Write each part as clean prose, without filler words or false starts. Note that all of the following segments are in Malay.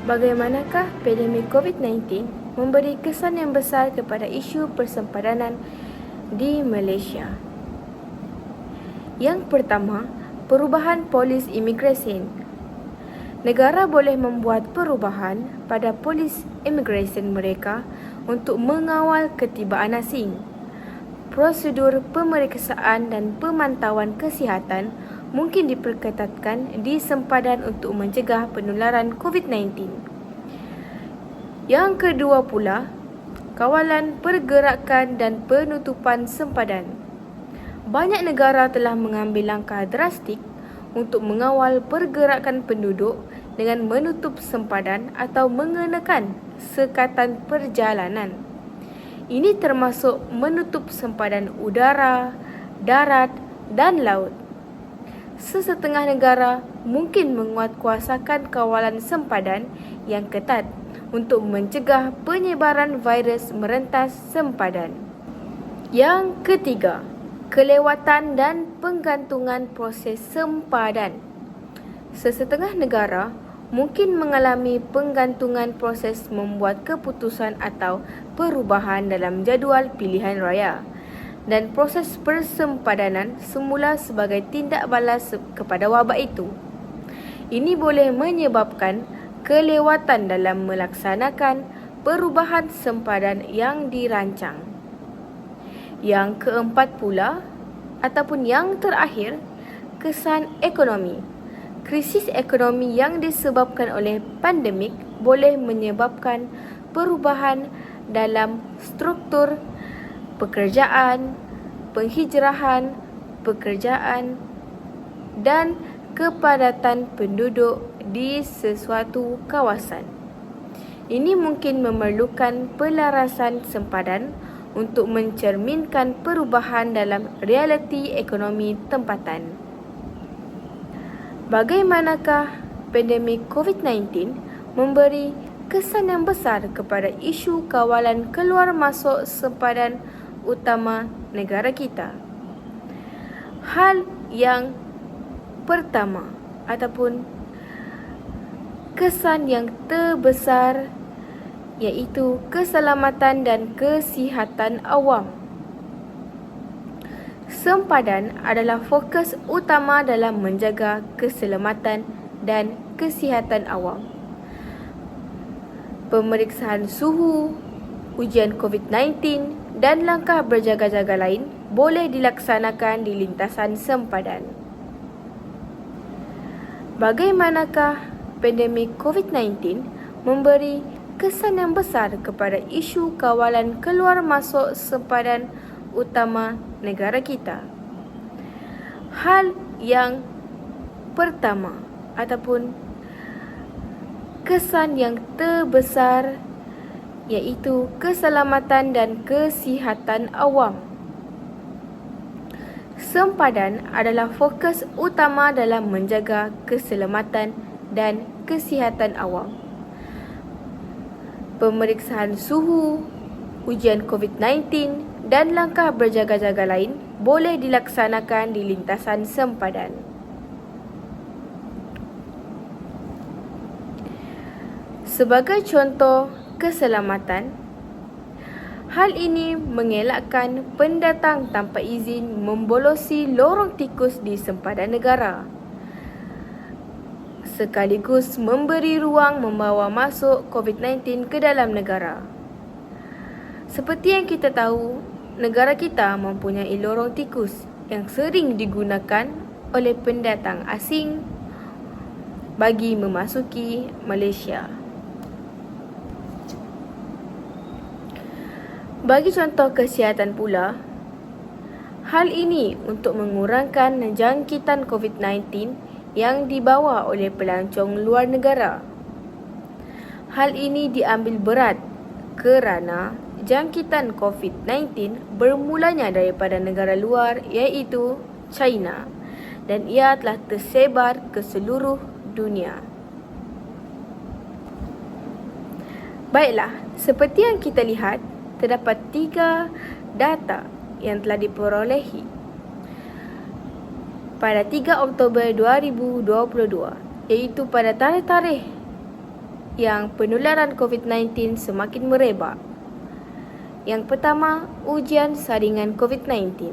Bagaimanakah pandemik COVID-19 memberi kesan yang besar kepada isu persempadanan di Malaysia? Yang pertama, perubahan polis imigresen. Negara boleh membuat perubahan pada polis imigresen mereka untuk mengawal ketibaan asing. Prosedur pemeriksaan dan pemantauan kesihatan mungkin diperketatkan di sempadan untuk mencegah penularan COVID-19. Yang kedua pula, kawalan pergerakan dan penutupan sempadan. Banyak negara telah mengambil langkah drastik untuk mengawal pergerakan penduduk dengan menutup sempadan atau mengenakan sekatan perjalanan. Ini termasuk menutup sempadan udara, darat dan laut. Sesetengah negara mungkin menguatkuasakan kawalan sempadan yang ketat untuk mencegah penyebaran virus merentas sempadan. Yang ketiga, kelewatan dan penggantungan proses sempadan. Sesetengah negara mungkin mengalami penggantungan proses membuat keputusan atau perubahan dalam jadual pilihan raya. Dan proses persempadanan semula sebagai tindak balas kepada wabak itu. Ini boleh menyebabkan kelewatan dalam melaksanakan perubahan sempadan yang dirancang. Yang keempat pula, ataupun yang terakhir, kesan ekonomi. Krisis ekonomi yang disebabkan oleh pandemik boleh menyebabkan perubahan dalam struktur pekerjaan, penghijrahan, pekerjaan dan kepadatan penduduk di sesuatu kawasan. Ini mungkin memerlukan pelarasan sempadan untuk mencerminkan perubahan dalam realiti ekonomi tempatan. Bagaimanakah pandemik COVID-19 memberi kesan yang besar kepada isu kawalan keluar masuk sempadan utama negara kita? Hal yang pertama ataupun kesan yang terbesar iaitu keselamatan dan kesihatan awam. Sempadan adalah fokus utama dalam menjaga keselamatan dan kesihatan awam. Pemeriksaan suhu, ujian COVID-19 dan langkah berjaga-jaga lain boleh dilaksanakan di lintasan sempadan. Bagaimanakah pandemik COVID-19 memberi kesan yang besar kepada isu kawalan keluar masuk sempadan utama negara kita? Hal yang pertama ataupun kesan yang terbesar iaitu keselamatan dan kesihatan awam. Sempadan adalah fokus utama dalam menjaga keselamatan dan kesihatan awam. Pemeriksaan suhu, ujian COVID-19 dan langkah berjaga-jaga lain boleh dilaksanakan di lintasan sempadan. Sebagai contoh keselamatan, hal ini mengelakkan pendatang tanpa izin membolosi lorong tikus di sempadan negara, sekaligus memberi ruang membawa masuk COVID-19 ke dalam negara. Seperti yang kita tahu, negara kita mempunyai lorong tikus yang sering digunakan oleh pendatang asing bagi memasuki Malaysia. Bagi contoh kesihatan pula, hal ini untuk mengurangkan jangkitan COVID-19 yang dibawa oleh pelancong luar negara. Hal ini diambil berat kerana jangkitan COVID-19 bermulanya daripada negara luar iaitu China dan ia telah tersebar ke seluruh dunia. Baiklah, seperti yang kita lihat, terdapat 3 data yang telah diperolehi pada 3 Oktober 2022 iaitu pada tarikh-tarikh yang penularan COVID-19 semakin merebak. Yang pertama, ujian saringan COVID-19.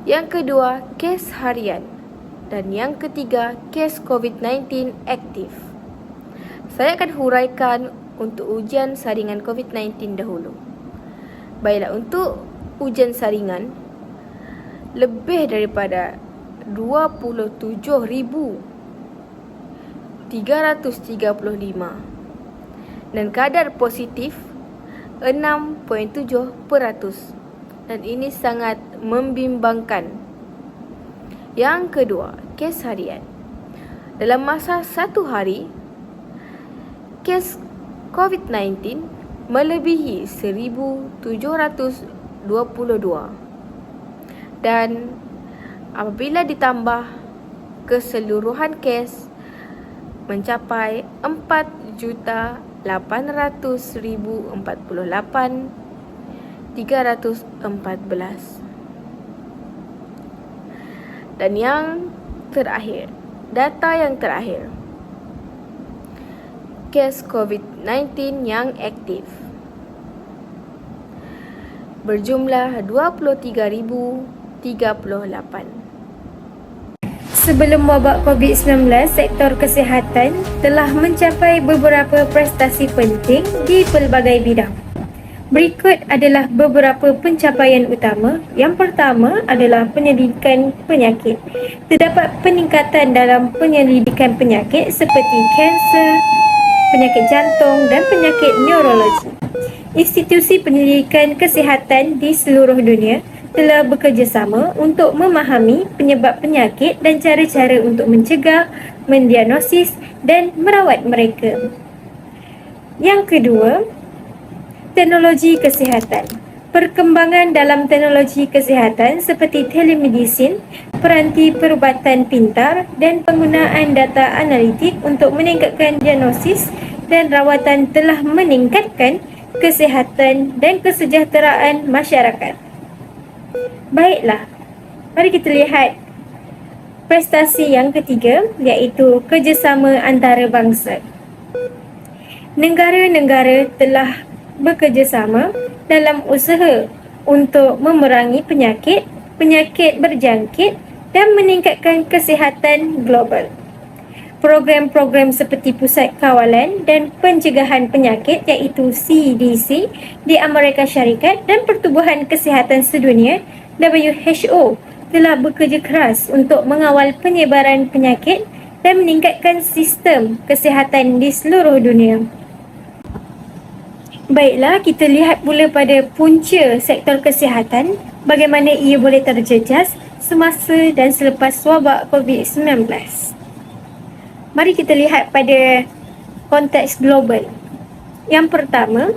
Yang kedua, kes harian. Dan yang ketiga, kes COVID-19 aktif. Saya akan huraikan untuk ujian saringan COVID-19 dahulu. Baiklah, untuk ujian saringan, lebih daripada 27,335 dan kadar positif 6.7%, dan ini sangat membimbangkan. Yang kedua, kes harian. Dalam masa satu hari, kes COVID-19 melebihi 1,722, dan apabila ditambah keseluruhan kes mencapai 4.800.048,314. Dan yang terakhir, data yang terakhir, kes COVID-19 yang aktif berjumlah 23,038. Sebelum wabak COVID-19, sektor kesihatan telah mencapai beberapa prestasi penting di pelbagai bidang. Berikut adalah beberapa pencapaian utama. Yang pertama adalah penyelidikan penyakit. Terdapat peningkatan dalam penyelidikan penyakit seperti kanser, penyakit jantung dan penyakit neurologi. Institusi penyelidikan kesihatan di seluruh dunia telah bekerjasama untuk memahami penyebab penyakit dan cara-cara untuk mencegah, mendiagnosis dan merawat mereka. Yang kedua, teknologi kesihatan. Perkembangan dalam teknologi kesihatan seperti telemedicine, peranti perubatan pintar dan penggunaan data analitik untuk meningkatkan diagnosis dan rawatan telah meningkatkan kesihatan dan kesejahteraan masyarakat. Baiklah, mari kita lihat prestasi yang ketiga, iaitu kerjasama antarabangsa. Negara-negara telah bekerjasama dalam usaha untuk memerangi penyakit berjangkit dan meningkatkan kesihatan global. Program-program seperti Pusat Kawalan dan Pencegahan Penyakit iaitu CDC di Amerika Syarikat dan Pertubuhan Kesihatan Sedunia WHO telah bekerja keras untuk mengawal penyebaran penyakit dan meningkatkan sistem kesihatan di seluruh dunia. Baiklah, kita lihat pula pada punca sektor kesihatan, bagaimana ia boleh terjejas semasa dan selepas wabak COVID-19. Mari kita lihat pada konteks global. Yang pertama,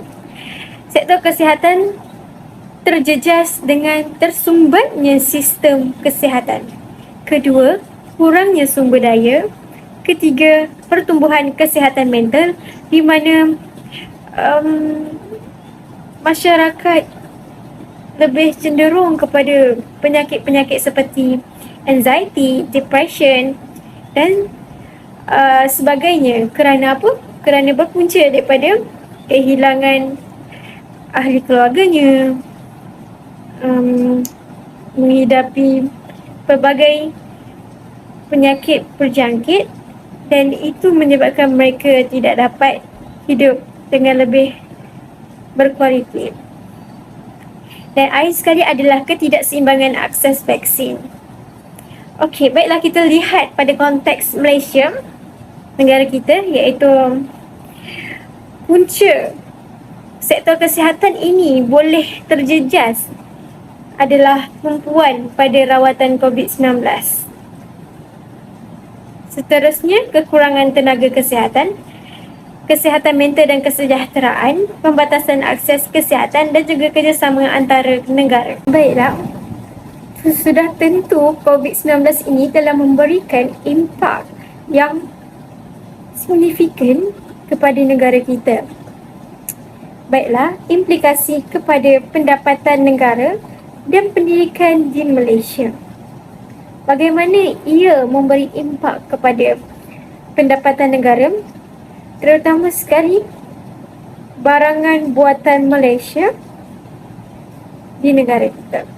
sektor kesihatan terjejas dengan tersumbatnya sistem kesihatan. Kedua, kurangnya sumber daya. Ketiga, pertumbuhan kesihatan mental di mana masyarakat lebih cenderung kepada penyakit-penyakit seperti anxiety, depression dan sebagainya. Kerana apa? Kerana berpunca daripada kehilangan ahli keluarganya, menghidapi pelbagai penyakit berjangkit, dan itu menyebabkan mereka tidak dapat hidup dengan lebih berkualiti. Dan akhir sekali adalah ketidakseimbangan akses vaksin. Okey, baiklah kita lihat pada konteks Malaysia, negara kita, iaitu punca sektor kesihatan ini boleh terjejas adalah tumpuan pada rawatan COVID-19. Seterusnya, kekurangan tenaga kesihatan, kesihatan mental dan kesejahteraan, pembatasan akses kesihatan dan juga kerjasama antara negara. Baiklah, sudah tentu COVID-19 ini telah memberikan impak yang signifikan kepada negara kita. Baiklah, implikasi kepada pendapatan negara dan pendidikan di Malaysia. Bagaimana ia memberi impak kepada pendapatan negara, terutama sekali barangan buatan Malaysia di negara kita.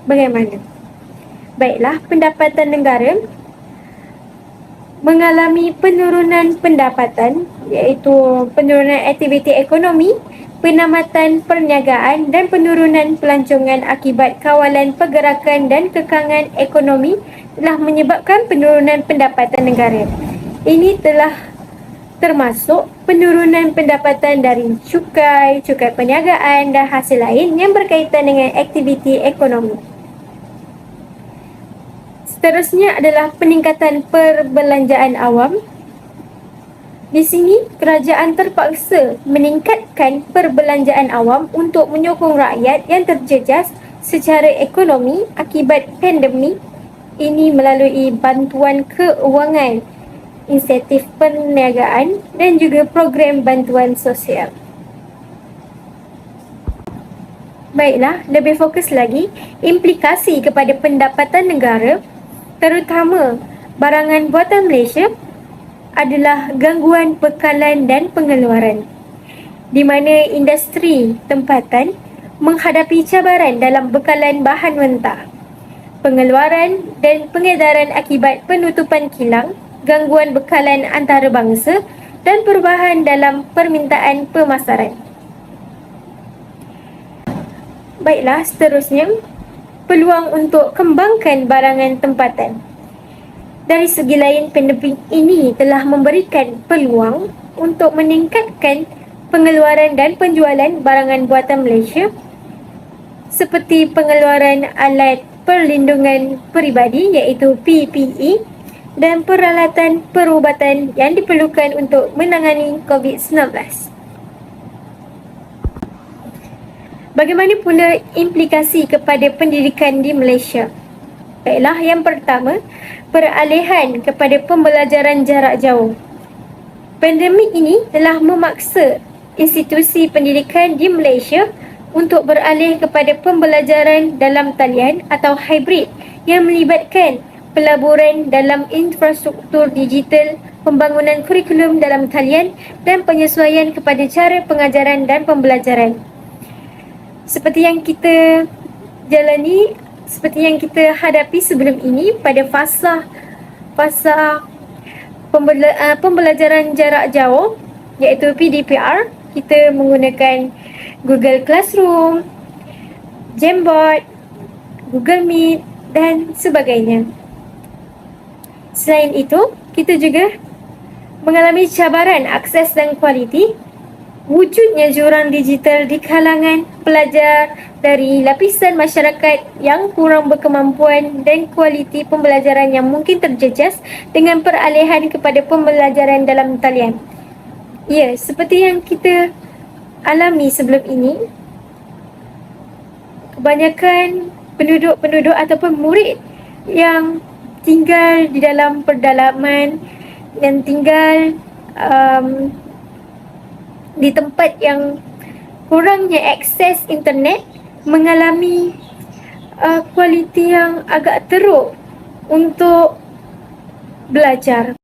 Bagaimana? Baiklah, pendapatan negara mengalami penurunan pendapatan, iaitu penurunan aktiviti ekonomi, penamatan perniagaan dan penurunan pelancongan akibat kawalan pergerakan dan kekangan ekonomi telah menyebabkan penurunan pendapatan negara. Ini telah termasuk penurunan pendapatan dari cukai perniagaan dan hasil lain yang berkaitan dengan aktiviti ekonomi. Seterusnya adalah peningkatan perbelanjaan awam. Di sini, kerajaan terpaksa meningkatkan perbelanjaan awam untuk menyokong rakyat yang terjejas secara ekonomi akibat pandemik ini melalui bantuan keuangan, insentif perniagaan dan juga program bantuan sosial. Baiklah, lebih fokus lagi, implikasi kepada pendapatan negara, terutama barangan buatan Malaysia, adalah gangguan bekalan dan pengeluaran, di mana industri tempatan menghadapi cabaran dalam bekalan bahan mentah, pengeluaran dan pengedaran akibat penutupan kilang, gangguan bekalan antarabangsa dan perubahan dalam permintaan pemasaran. Baiklah, seterusnya, peluang untuk kembangkan barangan tempatan. Dari segi lain, pandemik ini telah memberikan peluang untuk meningkatkan pengeluaran dan penjualan barangan buatan Malaysia seperti pengeluaran alat perlindungan peribadi iaitu PPE dan peralatan perubatan yang diperlukan untuk menangani COVID-19. Bagaimana pula implikasi kepada pendidikan di Malaysia? Baiklah, yang pertama, peralihan kepada pembelajaran jarak jauh. Pandemik ini telah memaksa institusi pendidikan di Malaysia untuk beralih kepada pembelajaran dalam talian atau hybrid yang melibatkan pelaburan dalam infrastruktur digital, pembangunan kurikulum dalam talian dan penyesuaian kepada cara pengajaran dan pembelajaran. Seperti yang kita hadapi sebelum ini pada fasa pembelajaran jarak jauh iaitu PDPR, kita menggunakan Google Classroom, Jamboard, Google Meet dan sebagainya. Selain itu, kita juga mengalami cabaran akses dan kualiti. Wujudnya jurang digital di kalangan pelajar dari lapisan masyarakat yang kurang berkemampuan dan kualiti pembelajaran yang mungkin terjejas dengan peralihan kepada pembelajaran dalam talian. Ya, seperti yang kita alami sebelum ini, kebanyakan penduduk ataupun murid yang tinggal di dalam pedalaman, yang tinggal di tempat yang kurangnya akses internet mengalami kualiti yang agak teruk untuk belajar.